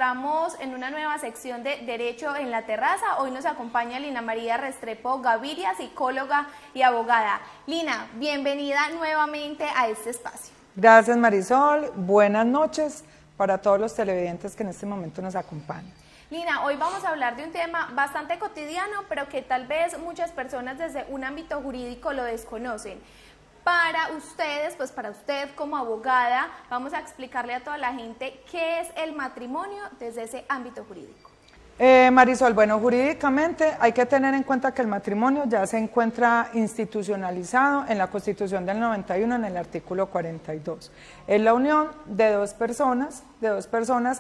estamos en una nueva sección de Derecho en la Terraza. Hoy nos acompaña Lina María Restrepo Gaviria, psicóloga y abogada. Lina, bienvenida nuevamente a este espacio. Gracias, Marisol. Buenas noches para todos los televidentes que en este momento nos acompañan. Lina, hoy vamos a hablar de un tema bastante cotidiano, pero que tal vez muchas personas desde un ámbito jurídico lo desconocen. Para ustedes, pues para usted como abogada, vamos a explicarle a toda la gente qué es el matrimonio desde ese ámbito jurídico. Marisol, bueno, jurídicamente hay que tener en cuenta que el matrimonio ya se encuentra institucionalizado en la Constitución del 91 en el artículo 42. Es la unión de dos personas,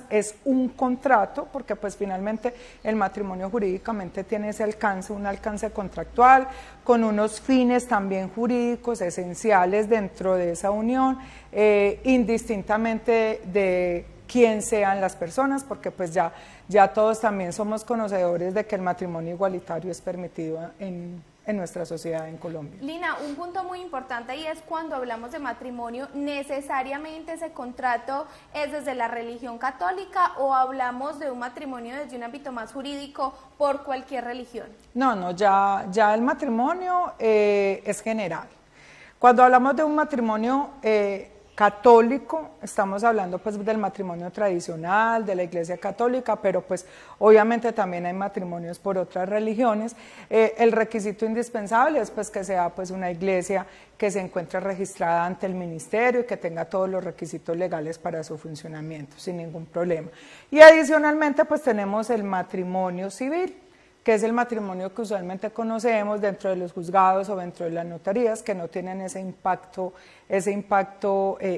es un contrato, porque pues finalmente el matrimonio jurídicamente tiene ese alcance, un alcance contractual, con unos fines también jurídicos esenciales dentro de esa unión, indistintamente de quién sean las personas, porque pues ya todos también somos conocedores de que el matrimonio igualitario es permitido en nuestra sociedad en Colombia. Lina, un punto muy importante y es cuando hablamos de matrimonio, ¿necesariamente ese contrato es desde la religión católica o hablamos de un matrimonio desde un ámbito más jurídico por cualquier religión? No, ya el matrimonio es general. Cuando hablamos de un matrimonio católico, estamos hablando pues del matrimonio tradicional, de la Iglesia Católica, pero pues obviamente también hay matrimonios por otras religiones. El requisito indispensable es pues que sea pues una iglesia que se encuentre registrada ante el ministerio y que tenga todos los requisitos legales para su funcionamiento, sin ningún problema. Y adicionalmente pues tenemos el matrimonio civil, que es el matrimonio que usualmente conocemos dentro de los juzgados o dentro de las notarías, que no tienen ese impacto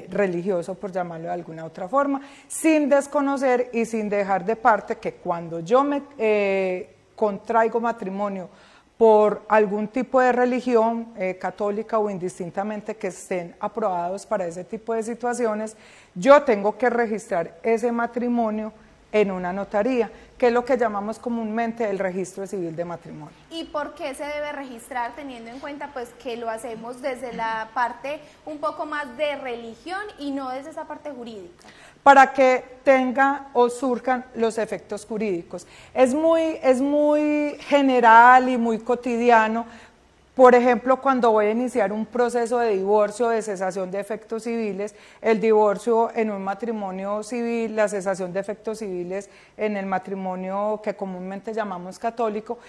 religioso, por llamarlo de alguna otra forma, sin desconocer y sin dejar de parte que cuando yo me contraigo matrimonio por algún tipo de religión católica o indistintamente que estén aprobados para ese tipo de situaciones, yo tengo que registrar ese matrimonio en una notaría, que es lo que llamamos comúnmente el registro civil de matrimonio. ¿Y por qué se debe registrar teniendo en cuenta pues que lo hacemos desde la parte un poco más de religión y no desde esa parte jurídica? Para que tenga o surjan los efectos jurídicos. Es muy general y muy cotidiano. Por ejemplo, cuando voy a iniciar un proceso de divorcio, de cesación de efectos civiles, el divorcio en un matrimonio civil, la cesación de efectos civiles en el matrimonio que comúnmente llamamos católico,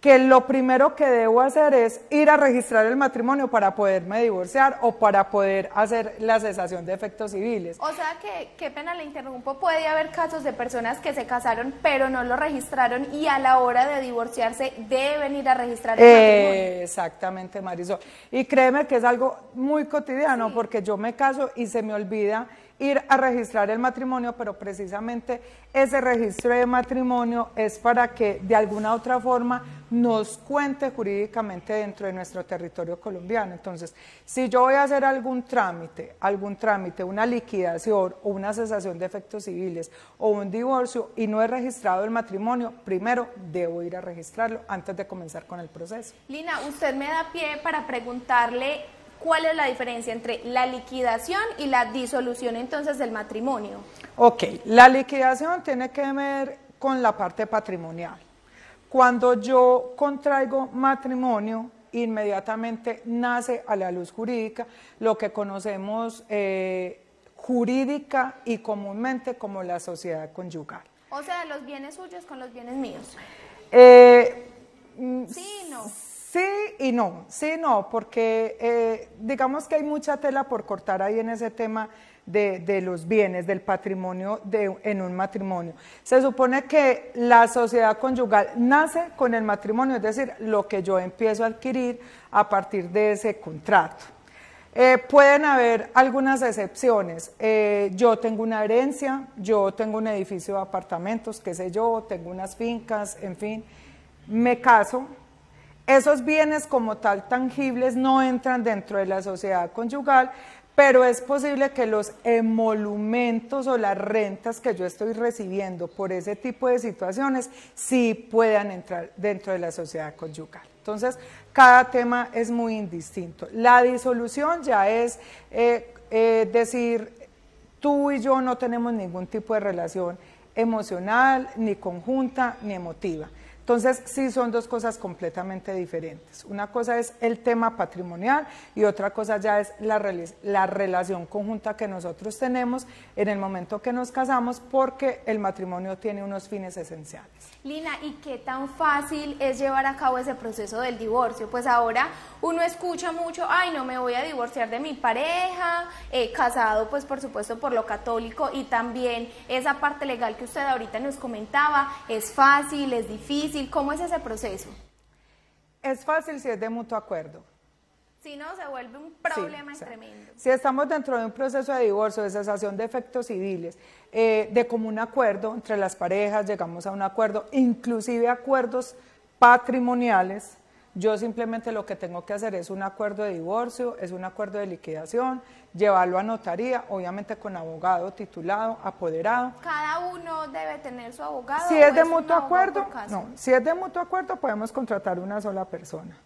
que lo primero que debo hacer es ir a registrar el matrimonio para poderme divorciar o para poder hacer la cesación de efectos civiles. O sea que, qué pena le interrumpo, puede haber casos de personas que se casaron pero no lo registraron y a la hora de divorciarse deben ir a registrar el matrimonio. Exactamente, Marisol. Y créeme que es algo muy cotidiano, sí, porque yo me caso y se me olvida ir a registrar el matrimonio, pero precisamente ese registro de matrimonio es para que de alguna otra forma nos cuente jurídicamente dentro de nuestro territorio colombiano. Entonces, si yo voy a hacer algún trámite, una liquidación o una cesación de efectos civiles o un divorcio y no he registrado el matrimonio, primero debo ir a registrarlo antes de comenzar con el proceso. Lina, usted me da pie para preguntarle ¿cuál es la diferencia entre la liquidación y la disolución entonces del matrimonio? Ok, la liquidación tiene que ver con la parte patrimonial. Cuando yo contraigo matrimonio, inmediatamente nace a la luz jurídica lo que conocemos jurídica y comúnmente como la sociedad conyugal. O sea, los bienes suyos con los bienes míos. Sí, no. Sí, no, porque digamos que hay mucha tela por cortar ahí en ese tema de los bienes, del patrimonio en un matrimonio. Se supone que la sociedad conyugal nace con el matrimonio, es decir, lo que yo empiezo a adquirir a partir de ese contrato. Pueden haber algunas excepciones. Yo tengo una herencia, yo tengo un edificio de apartamentos, qué sé yo, tengo unas fincas, en fin, me caso. Esos bienes como tal tangibles no entran dentro de la sociedad conyugal, pero es posible que los emolumentos o las rentas que yo estoy recibiendo por ese tipo de situaciones sí puedan entrar dentro de la sociedad conyugal. Entonces, cada tema es muy indistinto. La disolución ya es decir, tú y yo no tenemos ningún tipo de relación emocional, ni conjunta, ni emotiva. Entonces, sí son dos cosas completamente diferentes. Una cosa es el tema patrimonial y otra cosa ya es la relación conjunta que nosotros tenemos en el momento que nos casamos, porque el matrimonio tiene unos fines esenciales. Lina, ¿y qué tan fácil es llevar a cabo ese proceso del divorcio? Pues ahora uno escucha mucho, ay, no me voy a divorciar de mi pareja, casado pues por supuesto por lo católico, y también esa parte legal que usted ahorita nos comentaba, ¿es fácil, es difícil? ¿Cómo es ese proceso? Es fácil si es de mutuo acuerdo. Si no, se vuelve un problema tremendo. Si estamos dentro de un proceso de divorcio, de cesación de efectos civiles, de común acuerdo entre las parejas, llegamos a un acuerdo, inclusive acuerdos patrimoniales, yo simplemente lo que tengo que hacer es un acuerdo de divorcio, es un acuerdo de liquidación, llevarlo a notaría, obviamente con abogado titulado, apoderado. ¿Cada uno debe tener su abogado? Si es de mutuo acuerdo, no, si es de mutuo acuerdo podemos contratar una sola persona.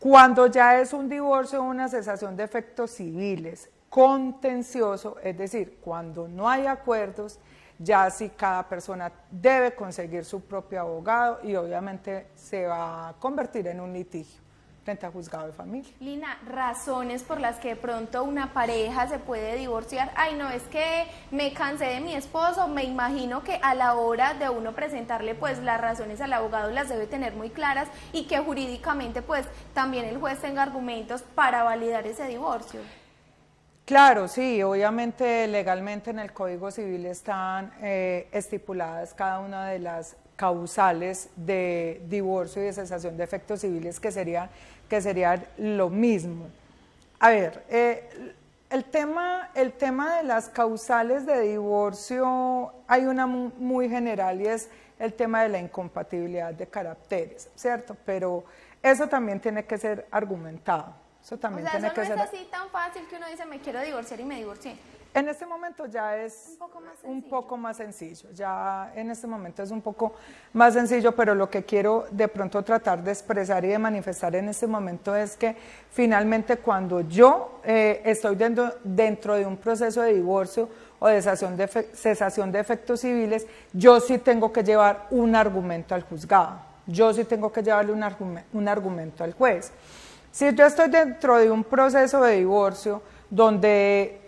Cuando ya es un divorcio o una cesación de efectos civiles contencioso, es decir, cuando no hay acuerdos, ya sí cada persona debe conseguir su propio abogado y obviamente se va a convertir en un litigio frente a juzgado de familia. Lina, razones por las que de pronto una pareja se puede divorciar. Ay, no, es que me cansé de mi esposo. Me imagino que a la hora de uno presentarle pues las razones al abogado las debe tener muy claras, y que jurídicamente pues también el juez tenga argumentos para validar ese divorcio. Claro, sí, obviamente legalmente en el Código Civil están estipuladas cada una de las causales de divorcio y de cesación de efectos civiles, que sería lo mismo. A ver, el tema de las causales de divorcio, hay una muy general y es el tema de la incompatibilidad de caracteres, ¿cierto? Pero eso también tiene que ser argumentado. Eso también eso no es ser así tan fácil que uno dice me quiero divorciar y me divorcié. En este momento ya es un poco más sencillo, ya en este momento es un poco más sencillo, pero lo que quiero de pronto tratar de expresar y de manifestar en este momento es que finalmente cuando yo estoy dentro de un proceso de divorcio o de cesación de efectos civiles, yo sí tengo que llevar un argumento al juzgado, yo sí tengo que llevarle un argumento al juez. Si yo estoy dentro de un proceso de divorcio donde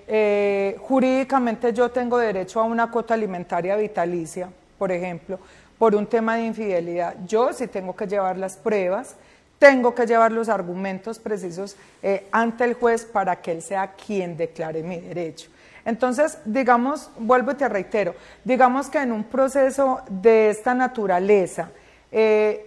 jurídicamente yo tengo derecho a una cuota alimentaria vitalicia, por ejemplo, por un tema de infidelidad, yo sí tengo que llevar las pruebas, tengo que llevar los argumentos precisos ante el juez para que él sea quien declare mi derecho. Entonces, digamos, vuelvo y te reitero, digamos que en un proceso de esta naturaleza,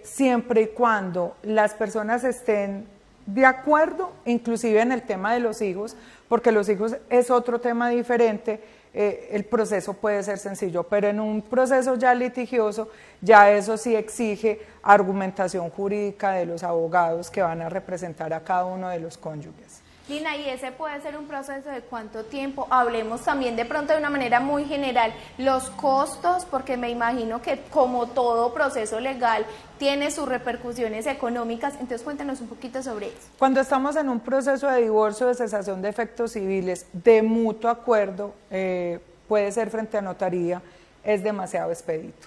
siempre y cuando las personas estén de acuerdo, inclusive en el tema de los hijos, porque los hijos es otro tema diferente, el proceso puede ser sencillo, pero en un proceso ya litigioso, ya eso sí exige argumentación jurídica de los abogados que van a representar a cada uno de los cónyuges. Lina, ¿y ese puede ser un proceso de cuánto tiempo? Hablemos también de pronto de una manera muy general, los costos, porque me imagino que como todo proceso legal tiene sus repercusiones económicas, entonces cuéntanos un poquito sobre eso. Cuando estamos en un proceso de divorcio, de cesación de efectos civiles, de mutuo acuerdo, puede ser frente a notaría, es demasiado expedito.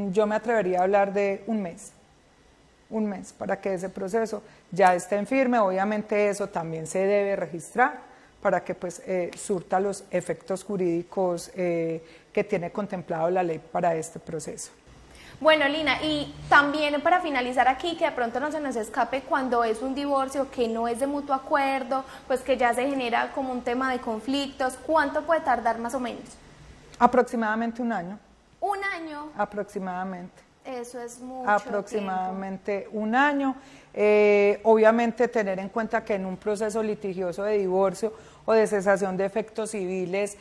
Yo me atrevería a hablar de un mes para que ese proceso ya esté en firme. Obviamente eso también se debe registrar para que pues surta los efectos jurídicos que tiene contemplado la ley para este proceso. Bueno, Lina, y también para finalizar aquí, que de pronto no se nos escape cuando es un divorcio que no es de mutuo acuerdo, pues que ya se genera como un tema de conflictos, ¿cuánto puede tardar más o menos? Aproximadamente un año. ¿Un año? Aproximadamente. Eso es mucho aproximadamente tiempo. Un año. Obviamente tener en cuenta que en un proceso litigioso de divorcio o de cesación de efectos civiles,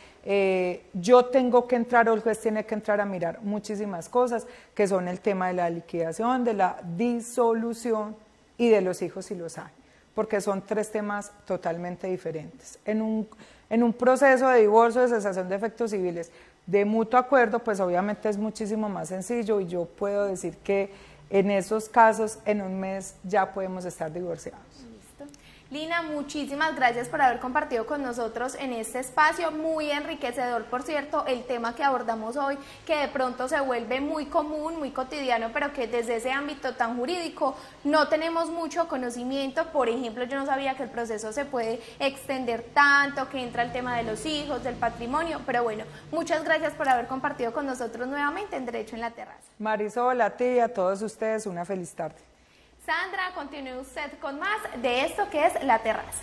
yo tengo que entrar, o el juez tiene que entrar a mirar muchísimas cosas, que son el tema de la liquidación, de la disolución y de los hijos si los hay, porque son tres temas totalmente diferentes. En un proceso de divorcio, de cesación de efectos civiles, de mutuo acuerdo, pues obviamente es muchísimo más sencillo y yo puedo decir que en esos casos en un mes ya podemos estar divorciados. Listo. Lina, muchísimas gracias por haber compartido con nosotros en este espacio, muy enriquecedor, por cierto, el tema que abordamos hoy, que de pronto se vuelve muy común, muy cotidiano, pero que desde ese ámbito tan jurídico no tenemos mucho conocimiento. Por ejemplo, yo no sabía que el proceso se puede extender tanto, que entra el tema de los hijos, del patrimonio, pero bueno, muchas gracias por haber compartido con nosotros nuevamente en Derecho en la Terraza. Marisol, a ti y a todos ustedes una feliz tarde. Sandra, continúe usted con más de esto que es La Terraza.